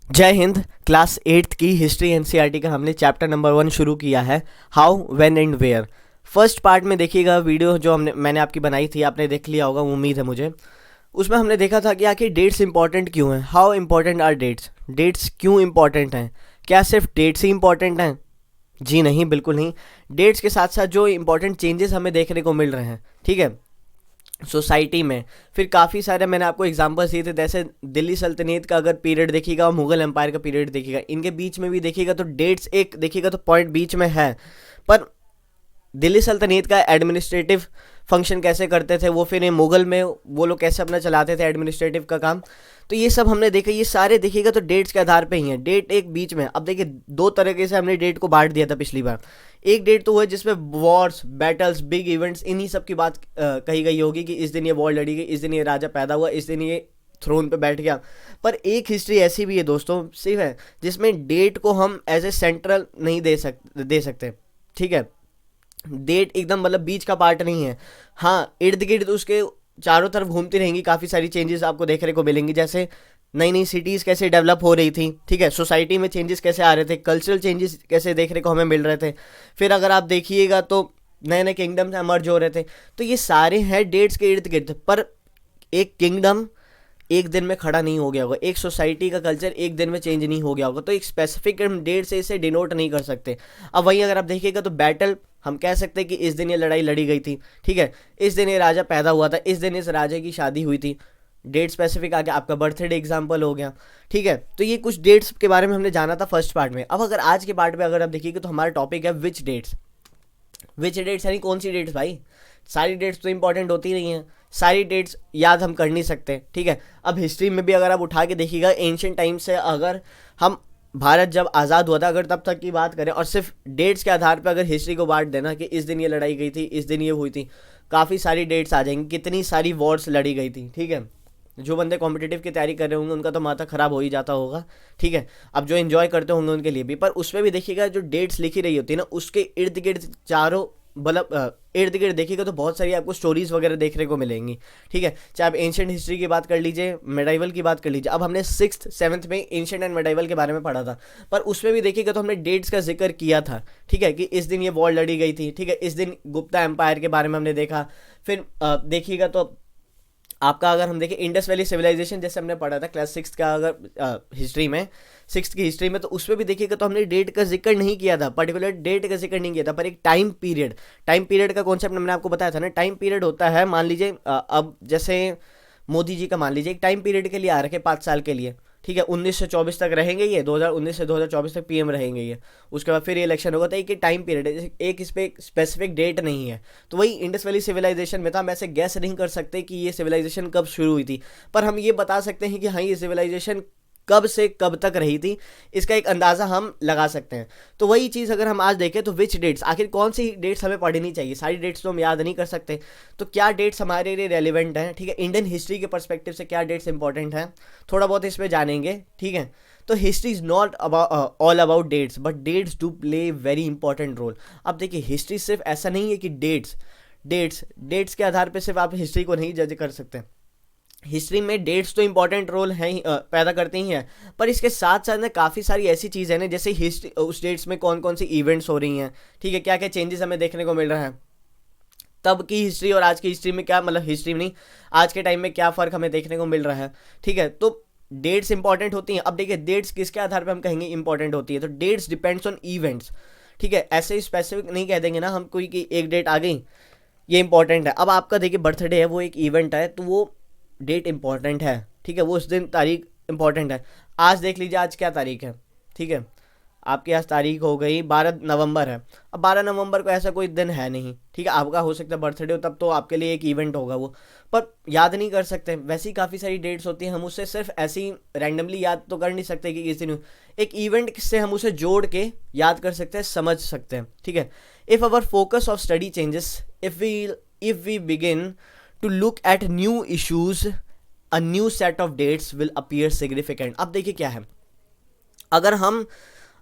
जय Hind. Class 8th की history NCERT का हमने चैप्टर नंबर 1 शुरू किया है, how when and where. First part में देखिएगा, वीडियो जो मैंने आपकी बनाई थी आपने देख लिया होगा, उम्मीद है मुझे। उसमें हमने देखा था कि आखिर डेट्स इंपॉर्टेंट क्यों हैं, how important are dates, dates क्यों इंपॉर्टेंट हैं। क्या सिर्फ डेट्स ही इंपॉर्टेंट हैं? जी नहीं, बिल्कुल नहीं। डेट्स के साथ साथ जो इंपॉर्टेंट चेंजेस हमें देखने को मिल रहे हैं, ठीक है, सोसाइटी में, फिर काफ़ी सारे मैंने आपको एग्जांपल्स दिए थे। जैसे दिल्ली सल्तनत का अगर पीरियड देखिएगा और मुगल एम्पायर का पीरियड देखिएगा, इनके बीच में भी देखिएगा तो डेट्स एक देखिएगा तो पॉइंट बीच में है। पर दिल्ली सल्तनत का एडमिनिस्ट्रेटिव फंक्शन कैसे करते थे वो, फिर ये मुगल में वो लोग कैसे अपना चलाते थे एडमिनिस्ट्रेटिव का काम, तो ये सब हमने देखा। ये सारे देखिएगा तो डेट्स के आधार पे ही हैं। डेट एक बीच में, अब देखिए दो तरीके से हमने डेट को बांट दिया था पिछली बार। एक डेट तो वो है जिसमें वॉर्स, बैटल्स, बिग इवेंट्स, इन्हीं सब की बात कही गई होगी कि इस दिन ये वॉर लड़ी गई, इस दिन ये राजा पैदा हुआ, इस दिन ये थ्रोन पे बैठ गया। पर एक हिस्ट्री ऐसी भी है दोस्तों, सिर्फ है, जिसमें डेट को हम एज ए सेंट्रल नहीं दे सकते, ठीक है। डेट एकदम मतलब बीच का पार्ट नहीं है। हाँ, इर्द गिर्द उसके चारों तरफ घूमती रहेंगी, काफ़ी सारी चेंजेस आपको देखने को मिलेंगी। जैसे नई नई सिटीज़ कैसे डेवलप हो रही थी, ठीक है, सोसाइटी में चेंजेस कैसे आ रहे थे, कल्चरल चेंजेस कैसे देखने को हमें मिल रहे थे। फिर अगर आप देखिएगा तो नए नए किंगडम्स एमर्ज हो रहे थे। तो ये सारे हैं डेट्स के इर्द गिर्द। पर एक किंगडम एक दिन में खड़ा नहीं हो गया होगा, एक सोसाइटी का कल्चर एक दिन में चेंज नहीं हो गया होगा, तो एक स्पेसिफिक डेट से इसे डिनोट नहीं कर सकते। अब वहीं अगर आप देखिएगा तो बैटल हम कह सकते हैं कि इस दिन ये लड़ाई लड़ी गई थी, ठीक है, इस दिन ये राजा पैदा हुआ था, इस दिन इस राजा की शादी हुई थी। डेट स्पेसिफिक आ गया, आपका बर्थडे एग्जाम्पल हो गया, ठीक है। तो ये कुछ डेट्स के बारे में हमने जाना था फर्स्ट पार्ट में। अब अगर आज के पार्ट में अगर आप देखिएगा तो हमारा टॉपिक है विच डेट्स। विच डेट्स यानी कौन सी डेट्स भाई? सारी डेट्स तो इंपॉर्टेंट होती नहीं हैं, सारी डेट्स याद हम कर नहीं सकते, ठीक है। अब हिस्ट्री में भी अगर आप उठा के देखिएगा, एंशियंट टाइम से अगर हम, भारत जब आज़ाद हुआ था अगर तब तक की बात करें और सिर्फ डेट्स के आधार पर अगर हिस्ट्री को बांट देना कि इस दिन ये लड़ाई गई थी, इस दिन ये हुई थी, काफ़ी सारी डेट्स आ जाएंगी, कितनी सारी वॉर्स लड़ी गई थी, ठीक है। जो बंदे कॉम्पिटिटिव की तैयारी कर रहे होंगे उनका तो माथा खराब हो ही जाता होगा, ठीक है। अब जो एंजॉय करते होंगे उनके लिए भी। पर उसमें भी देखिएगा जो डेट्स लिखी रही होती है ना, उसके इर्द गिर्द चारों मतलब इर्द गिर्द देखिएगा तो बहुत सारी आपको स्टोरीज वगैरह देखने को मिलेंगी, ठीक है। चाहे आप एंशियंट हिस्ट्री की बात कर लीजिए, मेडाइवल की बात कर लीजिए। अब हमने 6th 7th में एंशियंट एंड मेडाइवल के बारे में पढ़ा था, पर उसमें भी देखिएगा तो हमने डेट्स का जिक्र किया था, ठीक है, कि इस दिन ये वॉर लड़ी गई थी, ठीक है, इस दिन गुप्ता एम्पायर के बारे में हमने देखा। फिर देखिएगा तो आपका अगर हम देखें इंडस वैली सिविलाइजेशन, जैसे हमने पढ़ा था क्लास 6 का अगर हिस्ट्री में, 6th की हिस्ट्री में, तो उसमें भी देखिएगा तो हमने डेट का जिक्र नहीं किया था, पर्टिकुलर डेट का जिक्र नहीं किया था, पर एक टाइम पीरियड का कॉन्सेप्ट मैंने आपको बताया था ना। टाइम पीरियड होता है, मान लीजिए अब जैसे मोदी जी का मान लीजिए एक टाइम पीरियड के लिए आ रखे 5 साल के लिए, ठीक है, 19 से 24 तक रहेंगे ये, 2019 से 2024 तक पीएम रहेंगे ये। उसके बाद फिर ये इलेक्शन होगा, तो एक टाइम पीरियड है, एक इस पर स्पेसिफिक डेट नहीं है। तो वही इंडस वैली सिविलाइजेशन में था। हम ऐसे गैस नहीं कर सकते कि ये सिविलाइजेशन कब शुरू हुई थी, पर हम ये बता सकते हैं कि हाँ, ये सिविलाइजेशन कब से कब तक रही थी, इसका एक अंदाज़ा हम लगा सकते हैं। तो वही चीज़ अगर हम आज देखें तो विच डेट्स, आखिर कौन सी डेट्स हमें पढ़नी चाहिए? सारी डेट्स तो हम याद नहीं कर सकते, तो क्या डेट्स हमारे लिए रेलिवेंट हैं, ठीक है, इंडियन हिस्ट्री के पर्सपेक्टिव से क्या डेट्स इंपॉर्टेंट हैं, थोड़ा बहुत इसमें जानेंगे, ठीक है। तो history is not all about dates, but dates do play very important role. अब देखिए हिस्ट्री सिर्फ ऐसा नहीं है कि डेट्स के आधार पर सिर्फ आप हिस्ट्री को नहीं जज कर सकते। हिस्ट्री में डेट्स तो इंपॉर्टेंट रोल हैं पैदा करते ही हैं, पर इसके साथ साथ ना काफ़ी सारी ऐसी चीज़ें हैं जैसे हिस्ट्री, उस डेट्स में कौन कौन सी इवेंट्स हो रही हैं, ठीक है, क्या क्या चेंजेस हमें देखने को मिल रहा है। तब की हिस्ट्री और आज की हिस्ट्री में क्या, मतलब हिस्ट्री में नहीं, आज के टाइम में क्या फ़र्क हमें देखने को मिल रहा है, ठीक है। तो डेट्स इंपॉर्टेंट होती हैं। अब देखिए डेट्स किसके आधार पर हम कहेंगे इंपॉर्टेंट होती है, तो डेट्स डिपेंड्स ऑन इवेंट्स, ठीक है। ऐसे ही स्पेसिफिक नहीं कह देंगे ना हम कोई कि एक डेट आ गई ये इंपॉर्टेंट है। अब आपका देखिए बर्थडे है, वो एक इवेंट है, तो वो डेट इंपॉर्टेंट है, ठीक है, वो उस दिन तारीख इंपॉर्टेंट है। आज देख लीजिए आज क्या तारीख है, ठीक है, आपकी आज तारीख हो गई 12 नवंबर है। अब 12 नवंबर को ऐसा कोई दिन है नहीं, ठीक है, आपका हो सकता है बर्थडे हो, तब तो आपके लिए एक इवेंट होगा वो, पर याद नहीं कर सकते। वैसी काफ़ी सारी डेट्स होती हैं, हम उससे सिर्फ ऐसी रैंडमली याद तो कर नहीं सकते कि किस दिन एक इवेंट से हम उसे जोड़ के याद कर सकते हैं, समझ सकते हैं, ठीक है। If our focus of study changes, if we begin to look at new issues, a new set of dates will appear significant। अब देखिए क्या है, अगर हम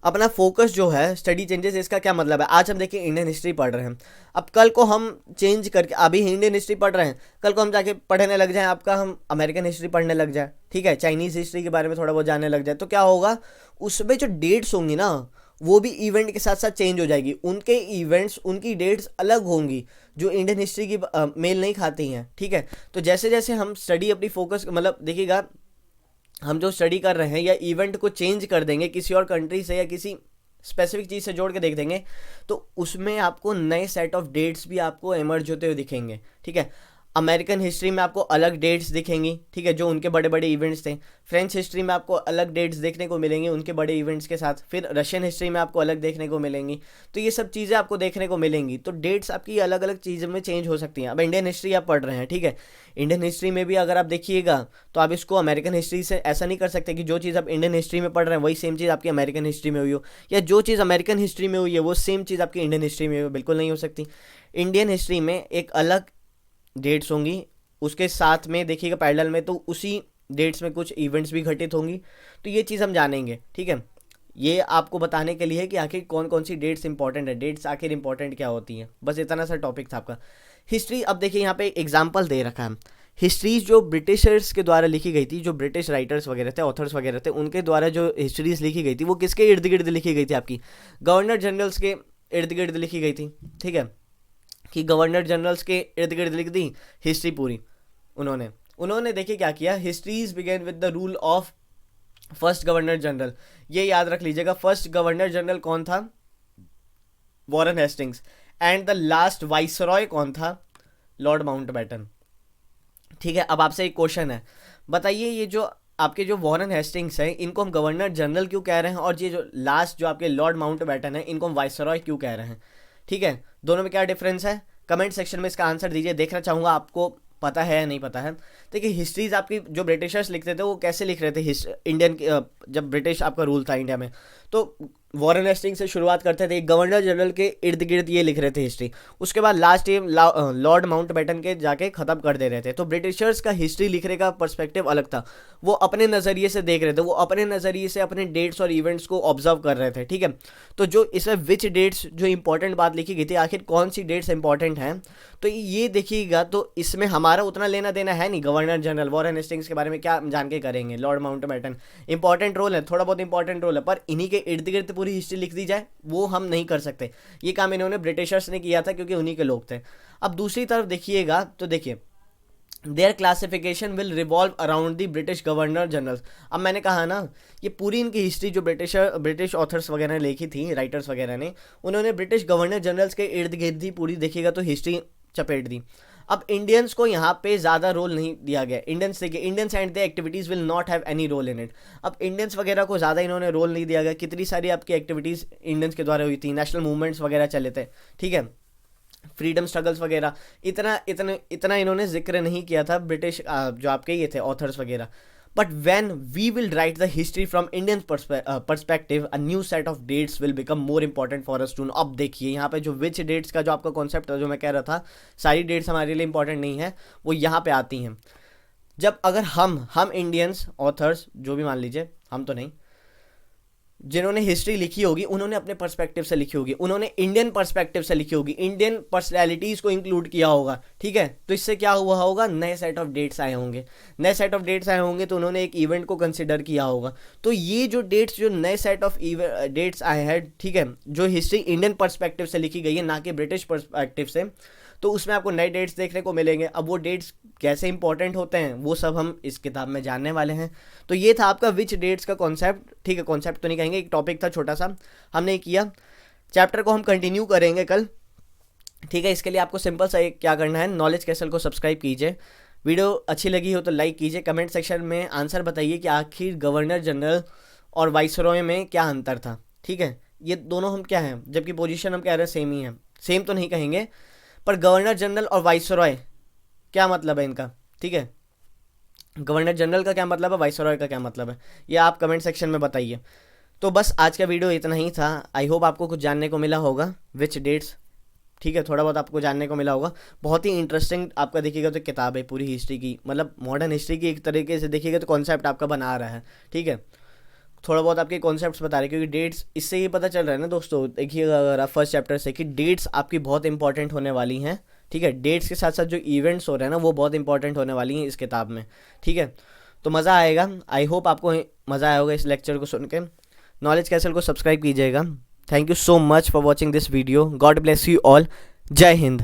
अपना फोकस जो है स्टडी चेंजेस, इसका क्या मतलब है? आज हम देखिए इंडियन हिस्ट्री पढ़ रहे हैं, अब कल को हम चेंज करके, अभी इंडियन हिस्ट्री पढ़ रहे हैं, कल को हम जाके पढ़ने लग जाएं, आपका हम अमेरिकन हिस्ट्री पढ़ने लग जाए, ठीक है, चाइनीज़ हिस्ट्री के बारे में थोड़ा बहुत जानने लग जाए, तो क्या होगा, उसमें जो डेट्स होंगी ना वो भी इवेंट के साथ साथ चेंज हो जाएगी, उनके इवेंट्स उनकी डेट्स अलग होंगी जो इंडियन हिस्ट्री की मेल नहीं खाती हैं, ठीक है। तो जैसे जैसे हम स्टडी अपनी फोकस, मतलब देखिएगा, हम जो स्टडी कर रहे हैं या इवेंट को चेंज कर देंगे किसी और कंट्री से या किसी स्पेसिफिक चीज़ से जोड़ के देख देंगे, तो उसमें आपको नए सेट ऑफ डेट्स भी आपको एमर्ज होते हुए दिखेंगे, ठीक है। अमेरिकन हिस्ट्री में आपको अलग डेट्स दिखेंगी, ठीक है, जो उनके बड़े बड़े इवेंट्स थे। फ्रेंच हिस्ट्री में आपको अलग डेट्स देखने को मिलेंगी उनके बड़े इवेंट्स के साथ। फिर रशियन हिस्ट्री में आपको अलग देखने को मिलेंगी। तो ये सब चीज़ें आपको देखने को मिलेंगी। तो डेट्स आपकी अलग अलग चीज़ों में चेंज हो सकती हैं। अब इंडियन हिस्ट्री आप पढ़ रहे हैं, ठीक है, इंडियन हिस्ट्री में भी अगर आप देखिएगा तो आप इसको अमेरिकन हिस्ट्री से ऐसा नहीं कर सकते कि जो चीज़ आप इंडियन हिस्ट्री में पढ़ रहे हैं वही सेम चीज़ आपकी अमेरिकन हिस्ट्री में हुई हो, या जो चीज़ अमेरिकन हिस्ट्री में हुई है वो सेम चीज़ आपकी इंडियन हिस्ट्री में हुई हो, बिल्कुल नहीं हो सकती। इंडियन हिस्ट्री में एक अलग डेट्स होंगी, उसके साथ में देखिएगा पैरेलल में तो उसी डेट्स में कुछ इवेंट्स भी घटित होंगी। तो ये चीज़ हम जानेंगे, ठीक है। ये आपको बताने के लिए है कि आखिर कौन कौन सी डेट्स इंपॉर्टेंट है, डेट्स आखिर इंपॉर्टेंट क्या होती हैं, बस इतना सा टॉपिक था आपका हिस्ट्री। अब देखिए यहाँ पे एग्जाम्पल दे रखा है, हिस्ट्रीज जो ब्रिटिशर्स के द्वारा लिखी गई थी, जो ब्रिटिश राइटर्स वगैरह थे, ऑथर्स वगैरह थे, उनके द्वारा जो हिस्ट्रीज लिखी गई थी वो किसके इर्द गिर्द लिखी गई थी? आपकी गवर्नर जनरल्स के इर्द गिर्द लिखी गई थी, ठीक है, कि गवर्नर जनरल्स के इर्द गिर्द लिख दी हिस्ट्री पूरी उन्होंने। उन्होंने देखिए क्या किया, histories began with the rule of first governor general. ये याद रख लीजिएगा, फर्स्ट गवर्नर जनरल कौन था? Warren Hastings. And the last viceroy कौन था? लॉर्ड माउंटबेटन, ठीक है। अब आपसे एक क्वेश्चन है, बताइए ये जो आपके जो वॉरेन हेस्टिंग्स हैं इनको हम गवर्नर जनरल क्यों कह रहे हैं, और ये जो लास्ट जो आपके लॉर्ड माउंटबेटन है इनको हम वाइसरॉय क्यों कह रहे हैं? ठीक है, दोनों में क्या डिफरेंस है? कमेंट सेक्शन में इसका आंसर दीजिए, देखना चाहूँगा आपको पता है या नहीं पता है। देखिए हिस्ट्रीज आपकी जो ब्रिटिशर्स लिखते थे वो कैसे लिख रहे थे इंडियन, जब ब्रिटिश आपका रूल था इंडिया में, तो वॉरेन हेस्टिंग्स से शुरुआत करते थे, गवर्नर जनरल के इर्द गिर्द ये लिख रहे थे हिस्ट्री, उसके बाद लास्ट टाइम लॉर्ड माउंटबेटन के जाके ख़त्म कर दे रहे थे। तो ब्रिटिशर्स का हिस्ट्री लिखने का पर्सपेक्टिव अलग था, वो अपने नज़रिए से देख रहे थे, वो अपने नज़रिए से अपने डेट्स और इवेंट्स को ऑब्जर्व कर रहे थे, ठीक है। तो जो इसमें विच डेट्स जो इंपॉर्टेंट बात लिखी गई थी, आखिर कौन सी डेट्स इंपॉर्टेंट हैं, तो ये देखिएगा। तो इसमें हमारा उतना लेना देना है नहीं, गवर्नर जनरल वॉरेन हेस्टिंग्स के बारे में क्या जान के करेंगे, लॉर्ड माउंटबेटन इंपॉर्टेंट रोल है, थोड़ा बहुत इंपॉर्टेंट रोल है, पर इन्हीं के इर्द गिर्द पूरी हिस्ट्री लिख दी जाए वो हम नहीं कर सकते। ये काम इन्होंने ब्रिटिशर्स ने किया था क्योंकि उन्हीं के लोग थे। अब दूसरी तरफ देखिएगा तो देखिए there classification will revolve around the British governor generals. अब मैंने कहा ना, ये पूरी इनकी हिस्ट्री जो ब्रिटिश ऑथर्स वगैरह ने लिखी थी, राइटर्स वगैरह ने, उन्होंने ब्रिटिश गवर्नर जनरल्स के इर्द गिर्द ही पूरी देखिएगा तो हिस्ट्री चपेट दी। अब इंडियंस को यहाँ पे ज़्यादा रोल नहीं दिया गया। इंडियंस देखिए, Indians and the activities will not have any role in it. अब इंडियंस वगैरह को ज़्यादा इन्होंने रोल नहीं दिया गया। कितनी सारी आपकी एक्टिविटीज़ इंडियंस के द्वारा हुई थी, नेशनल मूवमेंट्स वगैरह चले थे, ठीक है, फ्रीडम स्ट्रगल्स वगैरह, इतना इतना इतना इन्होंने जिक्र नहीं किया था ब्रिटिश जो आपके ये थे ऑथर्स वगैरह। But when we will write the history from Indian perspective, a new set of dates will become more important for us to know. अब देखिए यहाँ पे जो विच डेट्स का जो आपका कॉन्सेप्ट था, जो मैं कह रहा था सारी डेट्स हमारे लिए इंपॉर्टेंट नहीं है, वो यहाँ पे आती हैं। जब अगर हम इंडियंस ऑथर्स जो भी मान लीजिए, हम तो नहीं, जिन्होंने हिस्ट्री लिखी होगी उन्होंने अपने पर्सपेक्टिव से लिखी होगी, उन्होंने इंडियन पर्सपेक्टिव से लिखी होगी, इंडियन पर्सनैलिटीज़ को इंक्लूड किया होगा, ठीक है। तो इससे क्या हुआ होगा, नए सेट ऑफ डेट्स आए होंगे, नए सेट ऑफ डेट्स आए होंगे तो उन्होंने एक इवेंट को कंसिडर किया होगा। तो ये जो डेट्स, जो नए सेट ऑफ डेट्स आए हैं, ठीक है, जो हिस्ट्री इंडियन पर्सपेक्टिव से लिखी गई है ना कि ब्रिटिश पर्सपेक्टिव से, तो उसमें आपको नए डेट्स देखने को मिलेंगे। अब वो डेट्स कैसे इंपॉर्टेंट होते हैं वो सब हम इस किताब में जानने वाले हैं। तो ये था आपका विच डेट्स का कॉन्सेप्ट, ठीक है, कॉन्सेप्ट तो नहीं कहेंगे, एक टॉपिक था छोटा सा हमने किया। चैप्टर को हम कंटिन्यू करेंगे कल, ठीक है। इसके लिए आपको सिंपल सा एक क्या करना है, नॉलेज कैसल को सब्सक्राइब कीजिए, वीडियो अच्छी लगी हो तो लाइक कीजिए, कमेंट सेक्शन में आंसर बताइए कि आखिर गवर्नर जनरल और वाइसरॉय में क्या अंतर था, ठीक है। ये दोनों हम क्या हैं, जबकि पोजीशन हम कह रहे हैं सेम ही है, सेम तो नहीं कहेंगे, पर गवर्नर जनरल और वाइसरॉय क्या मतलब है इनका, ठीक है, गवर्नर जनरल का क्या मतलब है, वाइसरॉय का क्या मतलब है, ये आप कमेंट सेक्शन में बताइए। तो बस आज का वीडियो इतना ही था। आई होप आपको कुछ जानने को मिला होगा, विच डेट्स, ठीक है, थोड़ा बहुत आपको जानने को मिला होगा। बहुत ही इंटरेस्टिंग आपका देखिएगा तो किताब है पूरी हिस्ट्री की, मतलब मॉडर्न हिस्ट्री की एक तरीके से देखिएगा तो कॉन्सेप्ट आपका बना रहा है, ठीक है। थोड़ा बहुत आपके कॉन्सेप्ट्स बता रहे हैं, क्योंकि डेट्स इससे ही पता चल रहा है ना दोस्तों, देखिएगा अगर आप फर्स्ट चैप्टर से, कि डेट्स आपकी बहुत इंपॉर्टेंट होने वाली हैं। ठीक है, डेट्स के साथ साथ जो इवेंट्स हो रहे हैं ना वो बहुत इंपॉर्टेंट होने वाली हैं इस किताब में। ठीक है, तो मज़ा आएगा। आई होप आपको मज़ा आया होगा इस लेक्चर को सुन के। नॉलेज कैसल को सब्सक्राइब कीजिएगा। Thank you so much for watching this video. God bless you all. जय हिंद।